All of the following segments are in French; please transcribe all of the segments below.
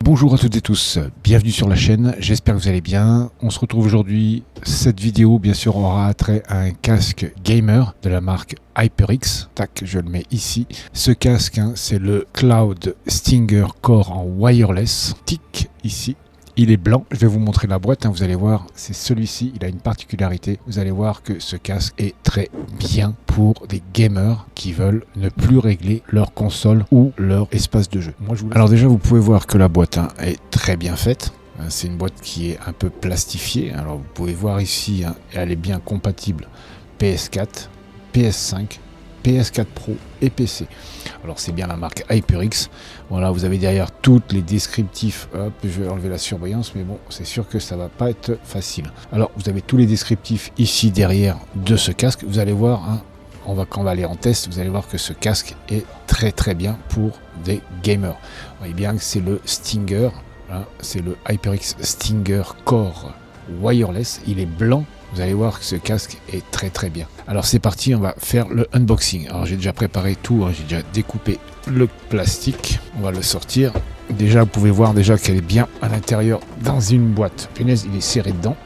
Bonjour à toutes et tous, bienvenue sur la chaîne, j'espère que vous allez bien. On se retrouve aujourd'hui, cette vidéo bien sûr aura attrait à un casque gamer de la marque HyperX. Tac, je le mets ici. Ce casque, c'est le Cloud Stinger Core en wireless. Tic, ici. Il est blanc, je vais vous montrer la boîte, vous allez voir, c'est celui-ci, il a une particularité. Vous allez voir que ce casque est très bien pour des gamers qui veulent ne plus régler leur console ou leur espace de jeu. Alors déjà, vous pouvez voir que la boîte est très bien faite. C'est une boîte qui est un peu plastifiée. Alors vous pouvez voir ici, elle est bien compatible PS4, PS5, PS4 Pro et PC. Alors c'est bien la marque HyperX. Voilà, vous avez derrière toutes les descriptifs. Hop, je vais enlever la surbrillance, mais bon, c'est sûr que ça va pas être facile. Alors vous avez tous les descriptifs ici derrière de ce casque. Vous allez voir, quand on va aller en test, vous allez voir que ce casque est très bien pour des gamers. Vous voyez bien que c'est le Stinger, c'est le HyperX Stinger Core wireless. Il est blanc. Vous allez voir que ce casque est très bien. Alors c'est parti, on va faire le unboxing. Alors j'ai déjà préparé tout, j'ai déjà découpé le plastique. On va le sortir. Déjà vous pouvez voir déjà qu'elle est bien à l'intérieur dans une boîte. Punaise, il est serré dedans.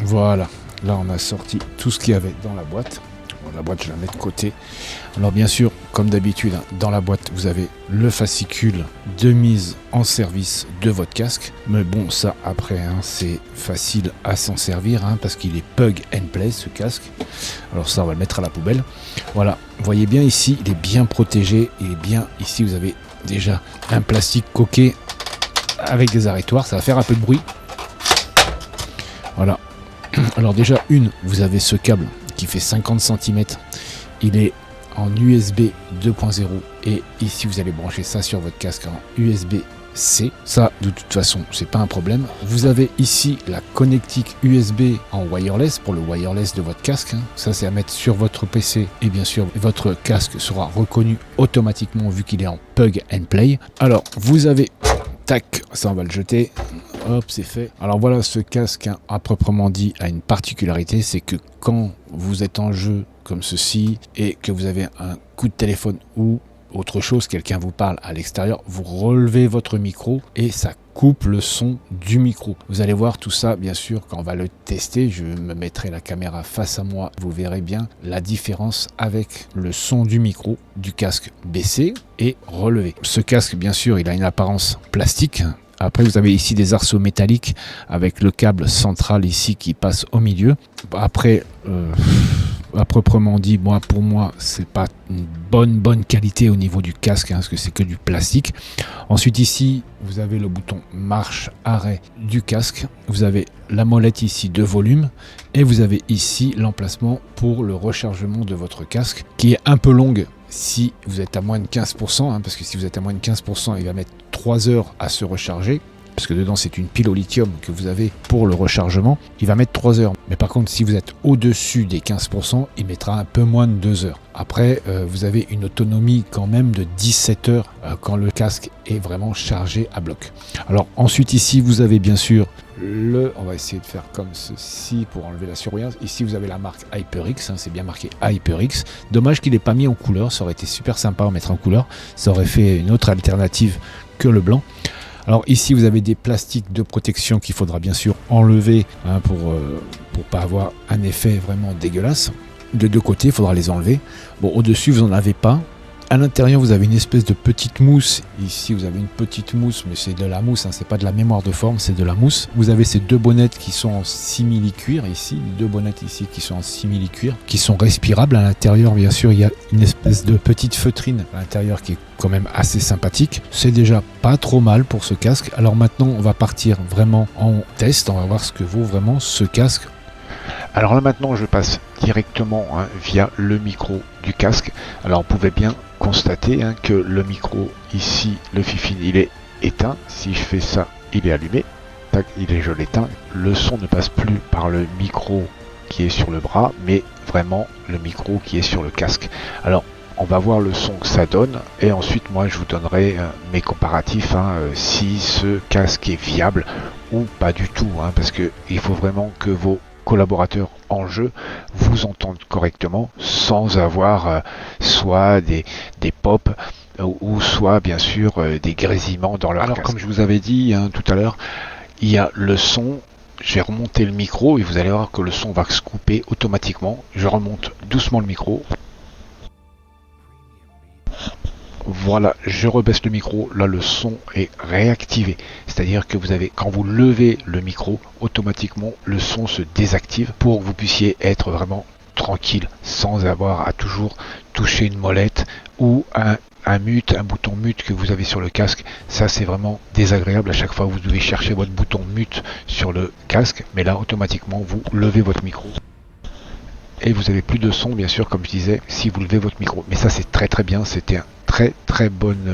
Voilà, là on a sorti tout ce qu'il y avait dans la boîte. Bon, la boîte je la mets de côté. Alors bien sûr, comme d'habitude, dans la boîte vous avez le fascicule de mise en service de votre casque. Mais bon, ça après c'est facile à s'en servir parce qu'il est plug and play ce casque. Alors ça on va le mettre à la poubelle. Voilà, vous voyez bien ici, il est bien protégé. Il est bien ici, vous avez déjà un plastique coqué avec des arrêtoirs. Ça va faire un peu de bruit. Voilà. Alors déjà vous avez ce câble qui fait 50 cm. Il est en USB 2.0 et ici vous allez brancher ça sur votre casque en USB-C. Ça de toute façon c'est pas un problème. Vous avez ici la connectique USB en wireless pour le wireless de votre casque. Ça c'est à mettre sur votre PC et bien sûr votre casque sera reconnu automatiquement vu qu'il est en plug and play. Alors vous avez, tac, ça on va le jeter. Hop, c'est fait. Alors voilà, ce casque à proprement dit a une particularité, c'est que quand vous êtes en jeu comme ceci et que vous avez un coup de téléphone ou autre chose, quelqu'un vous parle à l'extérieur, vous relevez votre micro et ça coupe le son du micro. Vous allez voir tout ça, bien sûr, quand on va le tester. Je me mettrai la caméra face à moi. Vous verrez bien la différence avec le son du micro du casque baissé et relevé. Ce casque, bien sûr, il a une apparence plastique. Après, vous avez ici des arceaux métalliques avec le câble central ici qui passe au milieu. Après, à proprement dit, pour moi, c'est pas une bonne qualité au niveau du casque, parce que c'est que du plastique. Ensuite, ici, vous avez le bouton marche-arrêt du casque. Vous avez la molette ici de volume et vous avez ici l'emplacement pour le rechargement de votre casque qui est un peu longue si vous êtes à moins de 15%, parce que si vous êtes à moins de 15%, il va mettre 3 heures à se recharger. Parce que dedans c'est une pile au lithium que vous avez pour le rechargement, il va mettre 3 heures. Mais par contre si vous êtes au-dessus des 15%, il mettra un peu moins de 2 heures. Après vous avez une autonomie quand même de 17 heures quand le casque est vraiment chargé à bloc. Alors ensuite ici vous avez bien sûr on va essayer de faire comme ceci pour enlever la surbrillance. Ici vous avez la marque HyperX, c'est bien marqué HyperX. Dommage qu'il n'ait pas mis en couleur, ça aurait été super sympa à mettre en couleur. Ça aurait fait une autre alternative que le blanc. Alors ici vous avez des plastiques de protection qu'il faudra bien sûr enlever pour pas avoir un effet vraiment dégueulasse. De deux côtés il faudra les enlever. Bon, au-dessus vous n'en avez pas. À l'intérieur vous avez une espèce de petite mousse. Ici vous avez une petite mousse, mais c'est de la mousse, c'est pas de la mémoire de forme, c'est de la mousse. Vous avez ces deux bonnettes qui sont en simili-cuir ici, deux bonnettes ici qui sont en simili-cuir, qui sont respirables. À l'intérieur bien sûr il y a une espèce de petite feutrine à l'intérieur qui est quand même assez sympathique. C'est déjà pas trop mal pour ce casque. Alors maintenant on va partir vraiment en test, on va voir ce que vaut vraiment ce casque. Alors là maintenant je passe directement via le micro du casque. Alors vous pouvez bien constater que le micro ici, le fifine, il est éteint. Si je fais ça, il est allumé. Tac, je l'éteins. Le son ne passe plus par le micro qui est sur le bras, mais vraiment le micro qui est sur le casque. Alors on va voir le son que ça donne et ensuite moi je vous donnerai mes comparatifs si ce casque est viable ou pas du tout, parce que il faut vraiment que vos collaborateurs en jeu vous entendent correctement sans avoir soit des pops ou soit bien sûr des grésillements dans leur casque. Alors comme je vous avais dit tout à l'heure, il y a le son. Je vais remonter le micro et vous allez voir que le son va se couper automatiquement. Je remonte doucement le micro. Voilà, je rebaisse le micro, là le son est réactivé. C'est-à-dire que vous avez, quand vous levez le micro, automatiquement le son se désactive pour que vous puissiez être vraiment tranquille sans avoir à toujours toucher une molette ou un bouton mute que vous avez sur le casque. Ça c'est vraiment désagréable à chaque fois que vous devez chercher votre bouton mute sur le casque, mais là automatiquement vous levez votre micro. Et vous avez plus de son bien sûr comme je disais si vous levez votre micro. Mais ça c'est très très bien, c'était un très bonne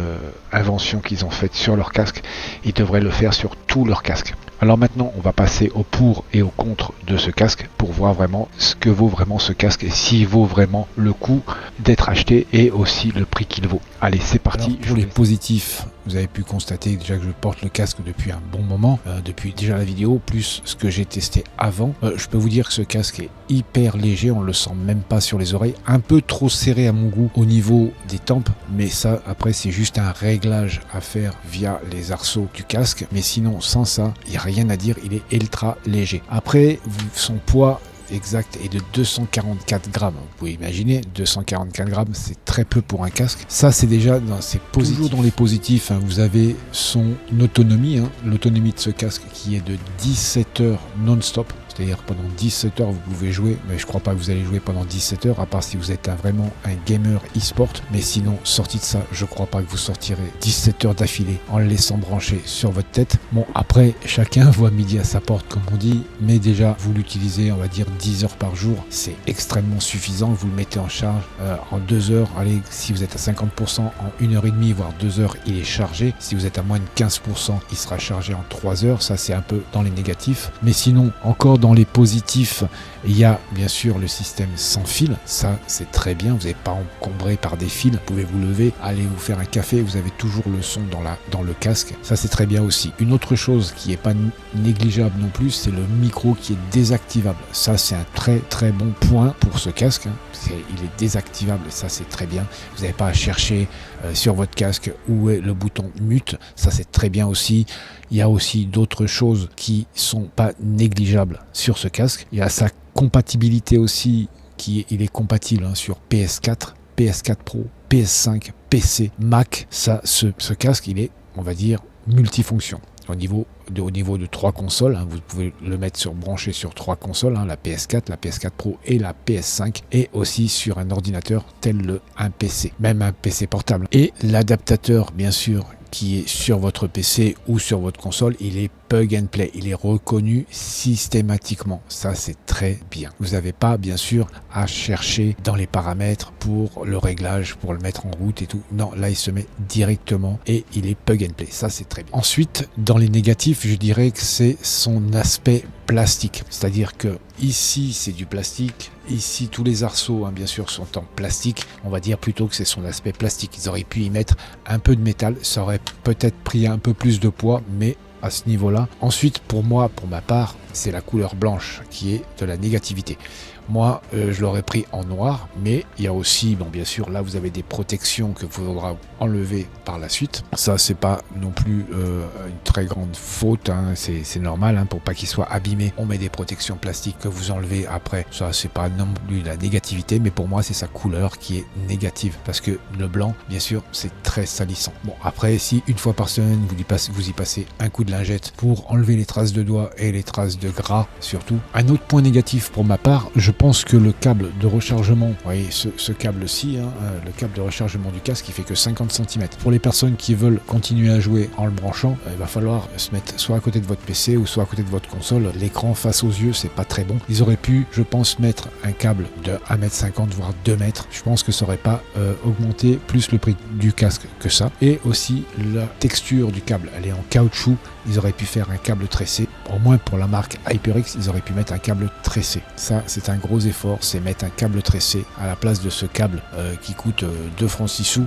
invention qu'ils ont faite sur leur casque. Ils devraient le faire sur tous leurs casques. Alors maintenant on va passer au pour et au contre de ce casque pour voir vraiment ce que vaut vraiment ce casque et s'il vaut vraiment le coup d'être acheté et aussi le prix qu'il vaut. Allez c'est parti. Alors, pour les positifs, vous avez pu constater déjà que je porte le casque depuis un bon moment, depuis déjà la vidéo, plus ce que j'ai testé avant. Je peux vous dire que ce casque est hyper léger, on le sent même pas sur les oreilles, un peu trop serré à mon goût au niveau des tempes, mais ça après c'est juste un réglage à faire via les arceaux du casque, mais sinon sans ça, il n'y a rien à dire, il est ultra léger. Après, son poids exact est de 244 grammes. Vous pouvez imaginer, 244 grammes, c'est très peu pour un casque. Ça, c'est déjà dans ses positifs. Toujours dans les positifs, vous avez son autonomie, l'autonomie de ce casque qui est de 17 heures non-stop. C'est-à-dire pendant 17 heures vous pouvez jouer, mais je crois pas que vous allez jouer pendant 17 heures, à part si vous êtes vraiment un gamer e-sport. Mais sinon, sorti de ça, je crois pas que vous sortirez 17 heures d'affilée en le laissant brancher sur votre tête. Bon, après, chacun voit midi à sa porte, comme on dit, mais déjà, vous l'utilisez, on va dire 10 heures par jour, c'est extrêmement suffisant. Vous le mettez en charge en 2 heures. Allez, si vous êtes à 50%, en 1h30, voire 2 heures, il est chargé. Si vous êtes à moins de 15%, il sera chargé en 3 heures. Ça, c'est un peu dans les négatifs. Mais sinon, encore dans les positifs, il y a bien sûr le système sans fil. Ça, c'est très bien. Vous n'êtes pas encombré par des fils. Vous pouvez vous lever, aller vous faire un café. Vous avez toujours le son dans le casque. Ça, c'est très bien aussi. Une autre chose qui n'est pas négligeable non plus, c'est le micro qui est désactivable. Ça, c'est un très bon point pour ce casque. Il est désactivable. Ça, c'est très bien. Vous n'avez pas à chercher sur votre casque où est le bouton mute. Ça, c'est très bien aussi. Il y a aussi d'autres choses qui sont pas négligeables sur ce casque. Il y a sa compatibilité aussi, il est compatible sur PS4, PS4 Pro, PS5, PC, Mac. Ça, ce casque, il est, on va dire, multifonction. Au niveau de 3 consoles, vous pouvez le mettre branché sur 3 consoles, la PS4, la PS4 Pro et la PS5, et aussi sur un ordinateur tel un PC, même un PC portable. Et l'adaptateur, bien sûr, qui est sur votre PC ou sur votre console, il est plug and play, il est reconnu systématiquement. Ça, c'est très bien. Vous n'avez pas, bien sûr, à chercher dans les paramètres pour le réglage, pour le mettre en route et tout. Non, là, il se met directement et il est plug and play. Ça, c'est très bien. Ensuite, dans les négatifs, je dirais que c'est son aspect plastique. C'est-à-dire que ici, c'est du plastique. Ici, tous les arceaux, bien sûr, sont en plastique. On va dire plutôt que c'est son aspect plastique. Ils auraient pu y mettre un peu de métal. Ça aurait peut-être pris un peu plus de poids, mais à ce niveau-là. Ensuite, pour ma part, c'est la couleur blanche qui est de la négativité. Moi, je l'aurais pris en noir, mais il y a aussi, bien sûr, là, vous avez des protections que vous faudra enlever par la suite. Ça, c'est pas non plus une très grande faute, c'est normal, pour pas qu'il soit abîmé. On met des protections plastiques que vous enlevez après. Ça, c'est pas non plus la négativité, mais pour moi, c'est sa couleur qui est négative, parce que le blanc, bien sûr, c'est très salissant. Bon, après, si une fois par semaine, vous y passez un coup de lingette pour enlever les traces de doigts et les traces de gras, surtout. Un autre point négatif pour ma part, je pense que le câble de rechargement, vous voyez ce câble-ci, le câble de rechargement du casque, il fait que 50 cm. Pour les personnes qui veulent continuer à jouer en le branchant, il va falloir se mettre soit à côté de votre PC ou soit à côté de votre console. L'écran face aux yeux, c'est pas très bon. Ils auraient pu, je pense, mettre un câble de 1,50 m voire 2 mètres. Je pense que ça aurait pas augmenté plus le prix du casque que ça. Et aussi la texture du câble, elle est en caoutchouc. Ils auraient pu faire un câble tressé. Au moins pour la marque HyperX, ils auraient pu mettre un câble tressé. Ça, c'est un gros effort, c'est mettre un câble tressé à la place de ce câble qui coûte 2 francs 6 sous.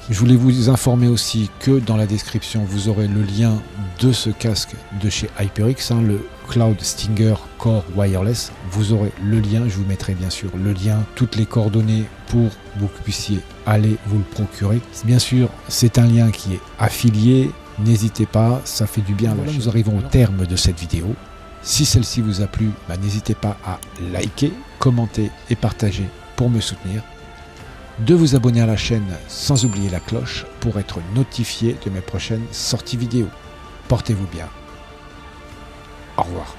Je voulais vous informer aussi que dans la description, vous aurez le lien de ce casque de chez HyperX, le Cloud Stinger Core Wireless. Vous aurez le lien, je vous mettrai bien sûr le lien, toutes les coordonnées pour que vous puissiez allez vous le procurer. Bien sûr, c'est un lien qui est affilié. N'hésitez pas, ça fait du bien. Voilà, nous arrivons au terme de cette vidéo. Si celle-ci vous a plu, n'hésitez pas à liker, commenter et partager pour me soutenir. De vous abonner à la chaîne sans oublier la cloche pour être notifié de mes prochaines sorties vidéo. Portez-vous bien. Au revoir.